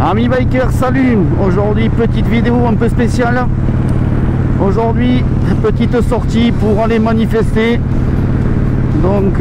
Amis bikers, salut. Aujourd'hui petite vidéo un peu spéciale. Aujourd'hui petite sortie pour aller manifester. Donc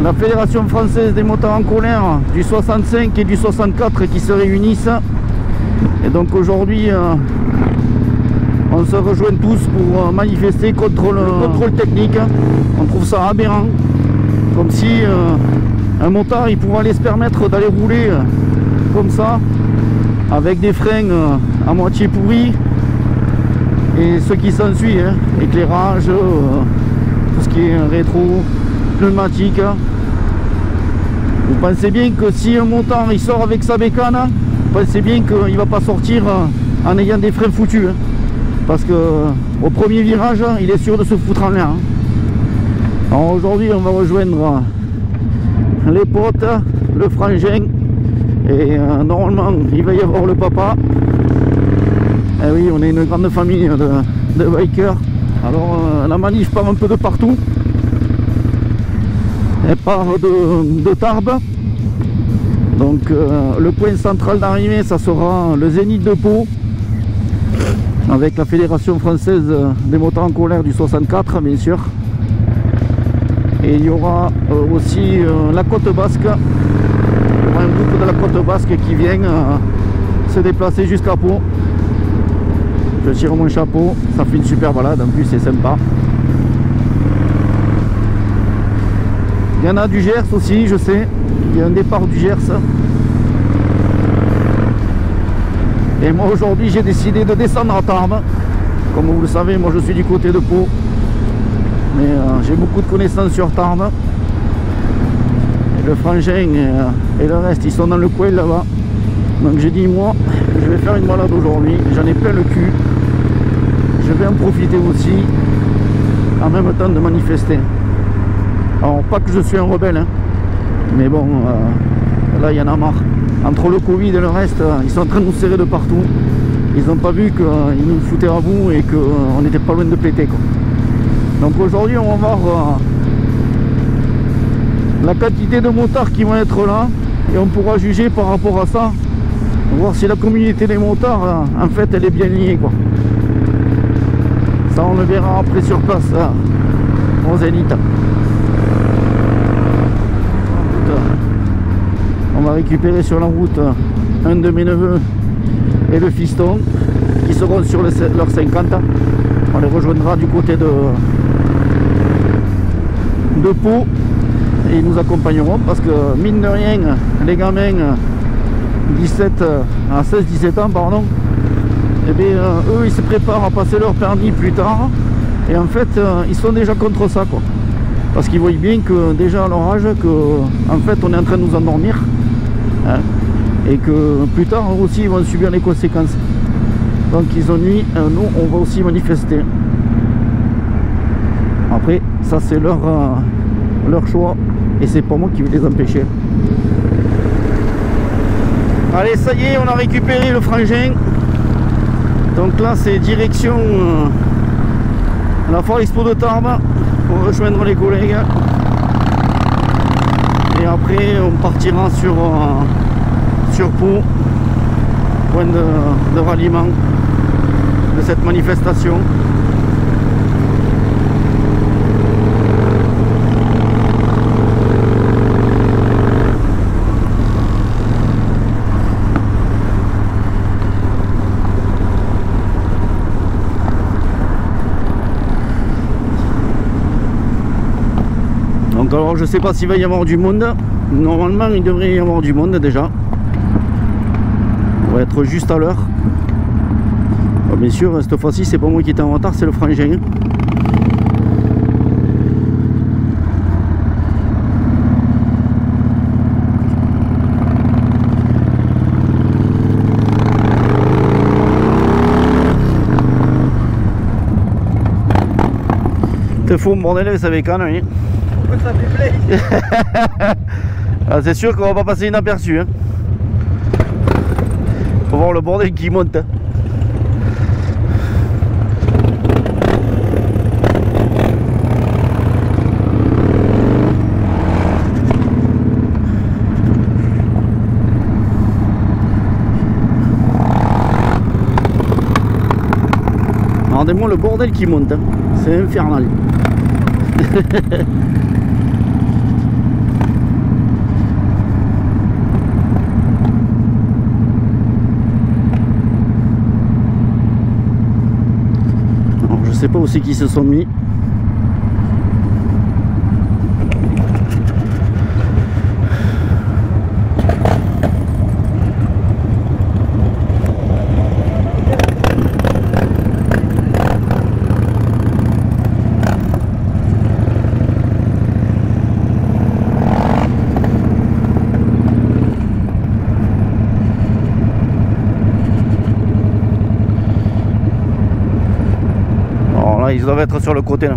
la Fédération française des motards en colère du 65 et du 64 qui se réunissent. Et donc aujourd'hui on se rejoint tous pour manifester contre le contrôle technique. On trouve ça aberrant. Comme si un motard il pouvait aller se permettre d'aller rouler comme ça, avec des freins à moitié pourris et ce qui s'ensuit, hein, éclairage, tout ce qui est rétro, pneumatique. Vous pensez bien que si un motard il sort avec sa bécane, vous pensez bien qu'il ne va pas sortir en ayant des freins foutus, hein, parce que au premier virage il est sûr de se foutre en l'air, hein. Alors aujourd'hui on va rejoindre les potes, le frangin. Et normalement il va y avoir le papa. Et oui, on est une grande famille de bikers. Alors la manif part un peu de partout. Elle part de Tarbes. Donc le point central d'arrivée ça sera le Zénith de Pau, avec la Fédération française des motards en colère du 64 bien sûr. Et il y aura aussi la côte basque. Un groupe de la côte basque qui vient se déplacer jusqu'à Pau. Je tire mon chapeau, ça fait une super balade, en plus c'est sympa. Il y en a du Gers aussi, je sais, il y a un départ du Gers. Et moi aujourd'hui j'ai décidé de descendre à Tarbes. Comme vous le savez, moi je suis du côté de Pau, mais j'ai beaucoup de connaissances sur Tarbes. Le frangin et le reste ils sont dans le coin là-bas. Donc j'ai dit moi je vais faire une balade aujourd'hui, j'en ai plein le cul. Je vais en profiter aussi en même temps de manifester. Alors pas que je suis un rebelle, hein, mais bon là il y en a marre. Entre le Covid et le reste, ils sont en train de nous serrer de partout. Ils n'ont pas vu qu'ils nous foutaient à bout et qu'on n'était pas loin de péter, quoi. Donc aujourd'hui on va voir la quantité de motards qui vont être là et on pourra juger par rapport à ça, voir si la communauté des motards en fait elle est bien liée, quoi. Ça on le verra après sur place au Zénith. On va récupérer sur la route un de mes neveux et le fiston qui seront sur leur 50. On les rejoindra du côté de Pau. Et ils nous accompagneront parce que mine de rien les gamins 16-17 ans pardon, et bien eux ils se préparent à passer leur permis plus tard et en fait ils sont déjà contre ça, quoi, parce qu'ils voient bien que déjà à leur âge que en fait on est en train de nous endormir, hein, et que plus tard aussi ils vont subir les conséquences. Donc ils ont dit nous on va aussi manifester. Après ça c'est leur choix et c'est pas moi qui vais les empêcher. Allez, ça y est, on a récupéré le frangin. Donc là c'est direction la Foire Expo de Tarbes pour rejoindre les collègues. Et après on partira sur Pau, point de ralliement de cette manifestation. Donc alors je sais pas s'il va y avoir du monde. Normalement il devrait y avoir du monde déjà. On va être juste à l'heure. Bon, bien sûr cette fois-ci c'est pas moi qui étais en retard, c'est le frangin. T'es fou bordel avec sa bécane, oui. Ça fait plaisir. Ah, c'est sûr qu'on va pas passer inaperçu, hein. Faut voir le bordel qui monte, hein. Regardez-moi le bordel qui monte, hein. C'est infernal. Alors, je sais pas où c'est qu'ils se sont mis. Ils doivent être sur le côté là.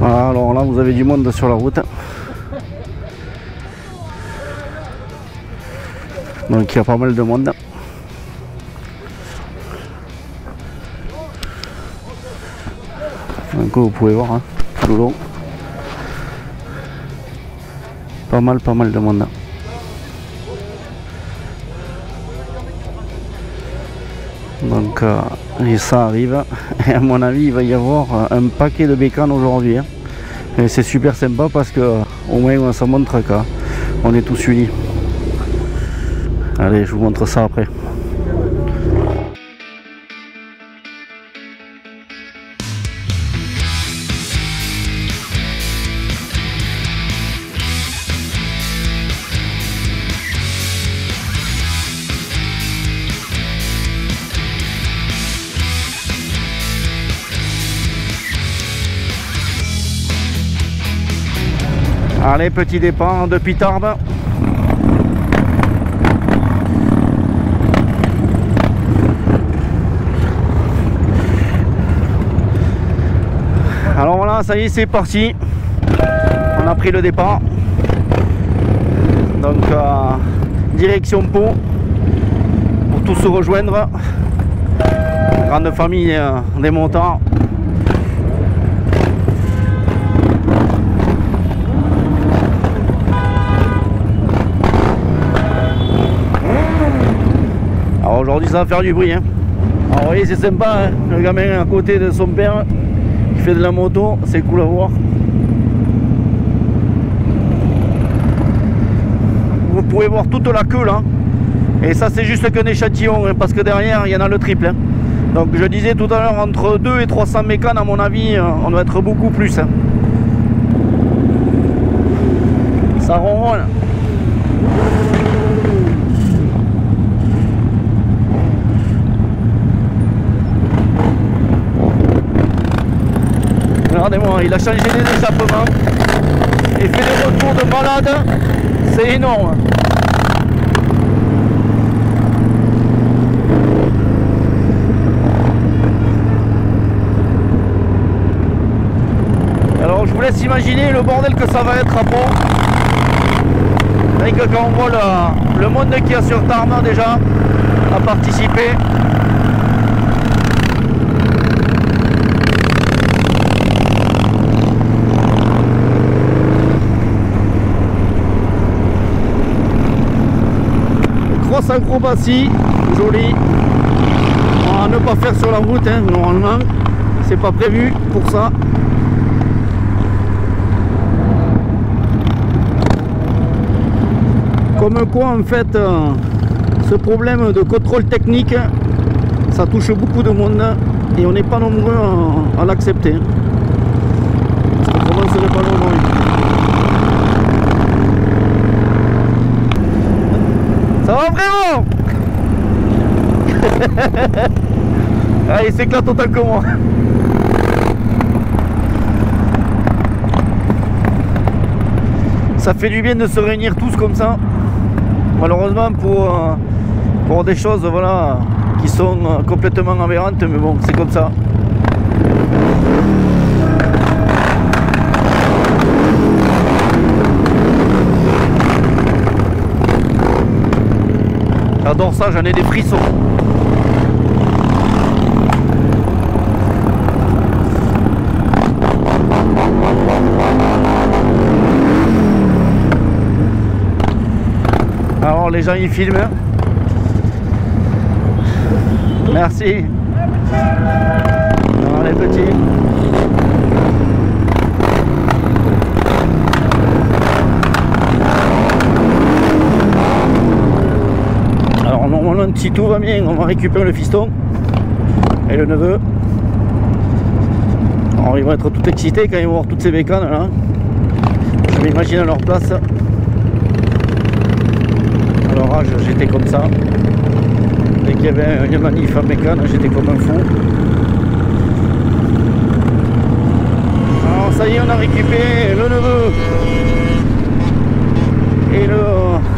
Alors là vous avez du monde sur la route, donc il y a pas mal de monde. Donc vous pouvez voir hein, tout le long, pas mal de monde. Donc et ça arrive, et à mon avis il va y avoir un paquet de bécanes aujourd'hui hein. Et c'est super sympa parce que au moins ça montre qu'on est tous unis. Allez, je vous montre ça après. Allez, petit départ depuis Tarbes. Alors voilà, ça y est, c'est parti. On a pris le départ. Donc, direction Pau pour tous se rejoindre. Grande famille des montards. Alors aujourd'hui ça va faire du bruit hein. Alors vous voyez c'est sympa hein, le gamin à côté de son père qui fait de la moto, c'est cool à voir. Vous pouvez voir toute la queue là. Et ça c'est juste qu'un échantillon hein, parce que derrière il y en a le triple hein. Donc je disais tout à l'heure entre 2 et 300 mécanes à mon avis on doit être beaucoup plus hein. Ça ronronne. Regardez-moi, il a changé les échappements et fait des retours de malade, c'est énorme. Alors je vous laisse imaginer le bordel que ça va être à Pau. Avec quand on voit le monde qu'il y a sur Tarbes déjà à participer. Grosse acrobatie, jolie, à ne pas faire sur la route, hein, normalement, c'est pas prévu pour ça. Comme quoi en fait, ce problème de contrôle technique, ça touche beaucoup de monde et on n'est pas nombreux à l'accepter. Ça commencerait pas aujourd'hui. Oh vraiment. Ah, il s'éclate autant que moi. Ça fait du bien de se réunir tous comme ça. Malheureusement pour des choses voilà, qui sont complètement aberrantes, mais bon, c'est comme ça. J'adore ça, j'en ai des frissons. Alors les gens ils filment. Merci. Alors les petits. Alors normalement si tout va bien, on va récupérer le fiston et le neveu. Alors ils vont être tout excités quand ils vont voir toutes ces bécanes là. Je m'imagine à leur place. À leur âge j'étais comme ça. Dès qu'il y avait une manif à bécane, j'étais comme un fou. Alors ça y est, on a récupéré le neveu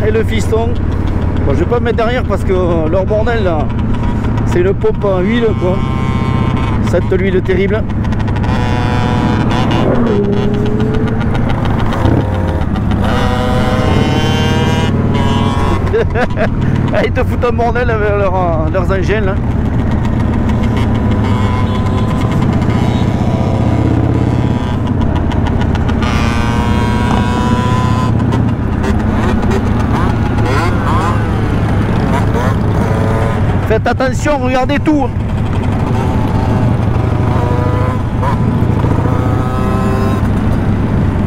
et le fiston. Bon, je vais pas me mettre derrière parce que leur bordel là, c'est une pompe à huile quoi. Cette huile terrible. Ils te foutent un bordel avec leurs engins là. Faites attention, regardez tout.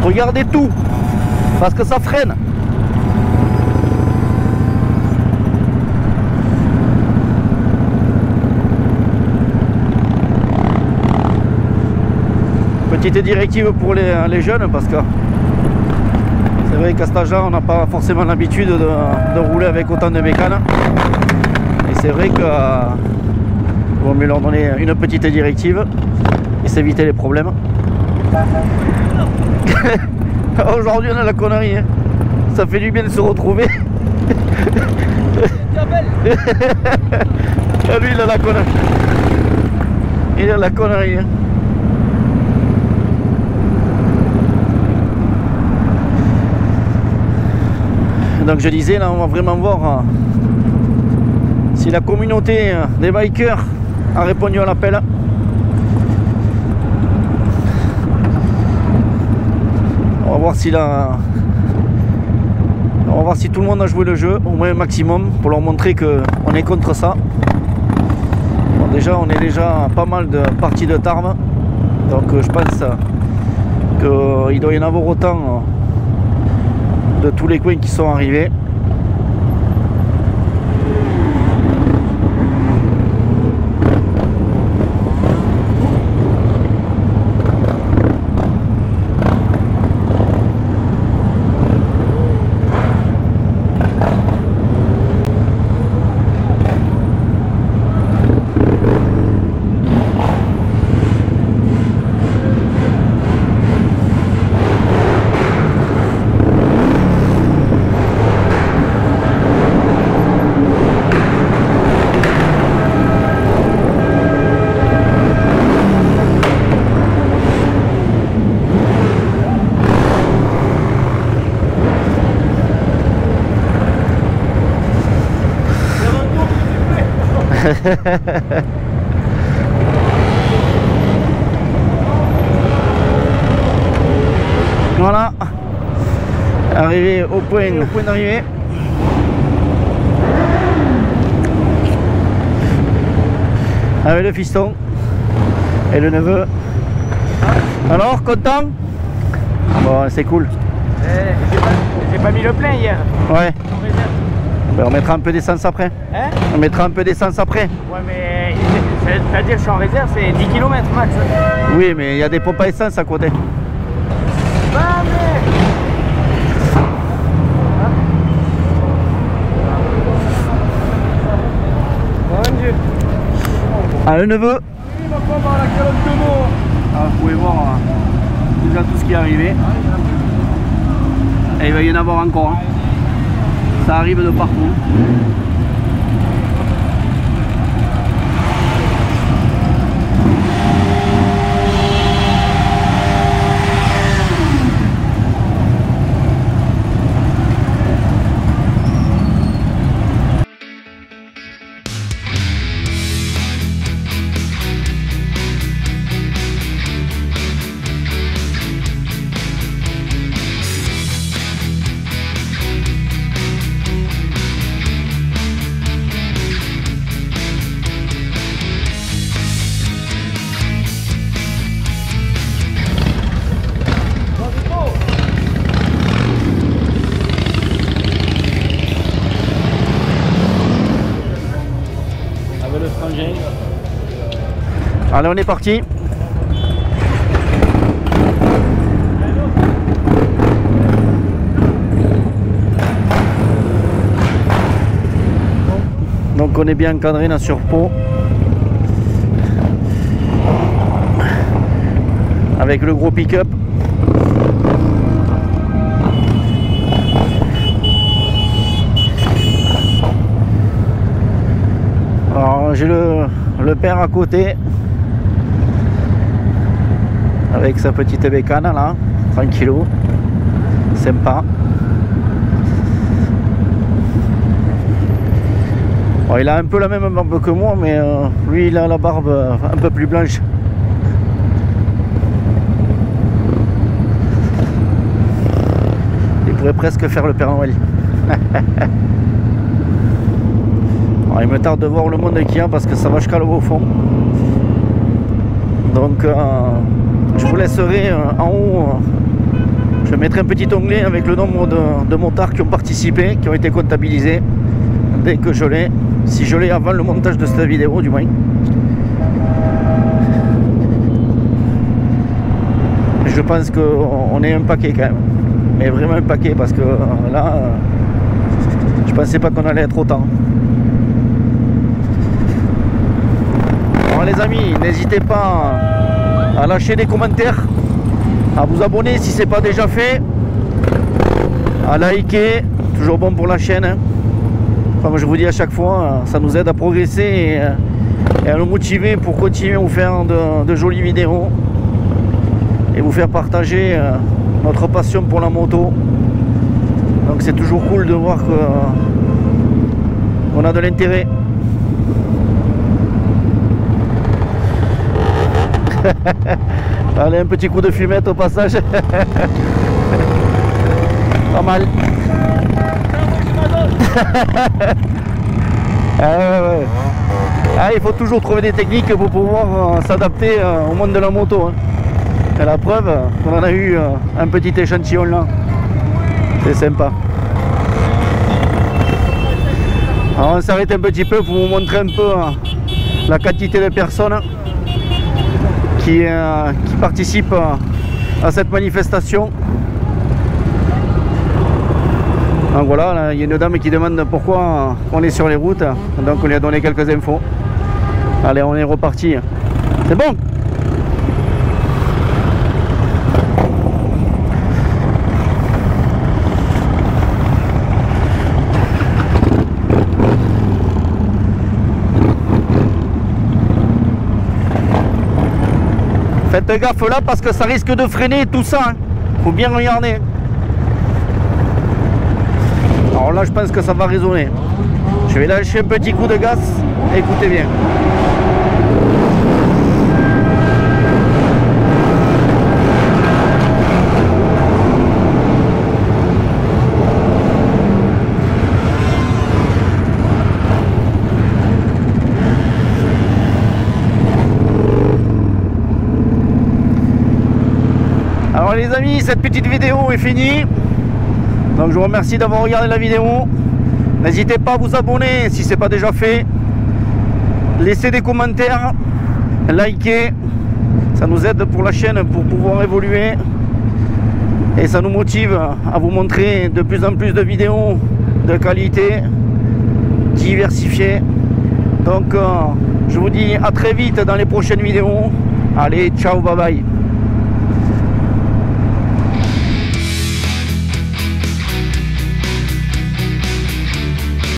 Regardez tout, parce que ça freine. Petite directive pour les jeunes, parce que c'est vrai qu'à cet âge-là, on n'a pas forcément l'habitude de rouler avec autant de bécanes. Et c'est vrai qu'il vaut mieux leur donner une petite directive et s'éviter les problèmes. Aujourd'hui on a la connerie, hein. Ça fait du bien de se retrouver. Lui il a la connerie. Il a la connerie, hein. Donc je disais, là on va vraiment voir si la communauté des bikers a répondu à l'appel. On va voir si tout le monde a joué le jeu au moins un maximum pour leur montrer que on est contre ça. Bon, déjà on est déjà pas mal de parties de Tarbes, donc je pense qu'il doit y en avoir autant de tous les coins qui sont arrivés. Voilà, arrivé au point d'arrivée. Avec le fiston et le neveu. Alors, content? Bon, c'est cool. J'ai pas mis le plein hier. Ouais. Ben, on mettra un peu d'essence après. Hein? On mettra un peu d'essence après. Ouais, mais c'est-à-dire que je suis en réserve, c'est 10 km max. Oui, mais il y a des pompes à essence à côté. Bah, mais... Ah, le neveu. Ah, vous pouvez voir déjà tout ce qui est arrivé. Et il va y en avoir encore. Hein. Ça arrive de partout. Allez, on est parti. Donc on est bien encadré là sur pont. Avec le gros pick-up. Alors j'ai le père à côté. Avec sa petite bécane là, tranquillou, sympa. Bon, il a un peu la même barbe que moi, mais lui il a la barbe un peu plus blanche. Il pourrait presque faire le Père Noël. Alors, il me tarde de voir le monde qu'il y a parce que ça va jusqu'à là au fond. Donc je vous laisserai en haut, je mettrai un petit onglet avec le nombre de motards qui ont participé, qui ont été comptabilisés dès que je l'ai, si je l'ai avant le montage de cette vidéo du moins. Je pense qu'on est un paquet quand même, mais vraiment un paquet parce que là, je pensais pas qu'on allait être autant. Alors les amis, n'hésitez pas à lâcher des commentaires, à vous abonner si ce n'est pas déjà fait, à liker, toujours bon pour la chaîne, hein. Comme je vous dis à chaque fois, ça nous aide à progresser et à nous motiver pour continuer à vous faire de jolies vidéos et vous faire partager notre passion pour la moto. Donc c'est toujours cool de voir qu'on a de l'intérêt. Allez, un petit coup de fumette au passage. Pas mal. Ouais. Ah, il faut toujours trouver des techniques pour pouvoir s'adapter au monde de la moto. Hein. Et la preuve, on en a eu un petit échantillon là. C'est sympa. Alors on s'arrête un petit peu pour vous montrer un peu la quantité de personnes qui participent à cette manifestation. Donc voilà, là, il y a une dame qui demande pourquoi on est sur les routes, donc on lui a donné quelques infos. Allez, on est reparti. C'est bon. Faites gaffe là parce que ça risque de freiner tout ça, hein. Faut bien regarder. Alors là je pense que ça va résonner. Je vais lâcher un petit coup de gaz. Écoutez bien. Alors les amis, cette petite vidéo est finie. Donc je vous remercie d'avoir regardé la vidéo. N'hésitez pas à vous abonner si ce n'est pas déjà fait. Laissez des commentaires, likez. Ça nous aide pour la chaîne pour pouvoir évoluer. Et ça nous motive à vous montrer de plus en plus de vidéos, de qualité, diversifiées. Donc Je vous dis à très vite dans les prochaines vidéos. Allez, ciao, bye bye.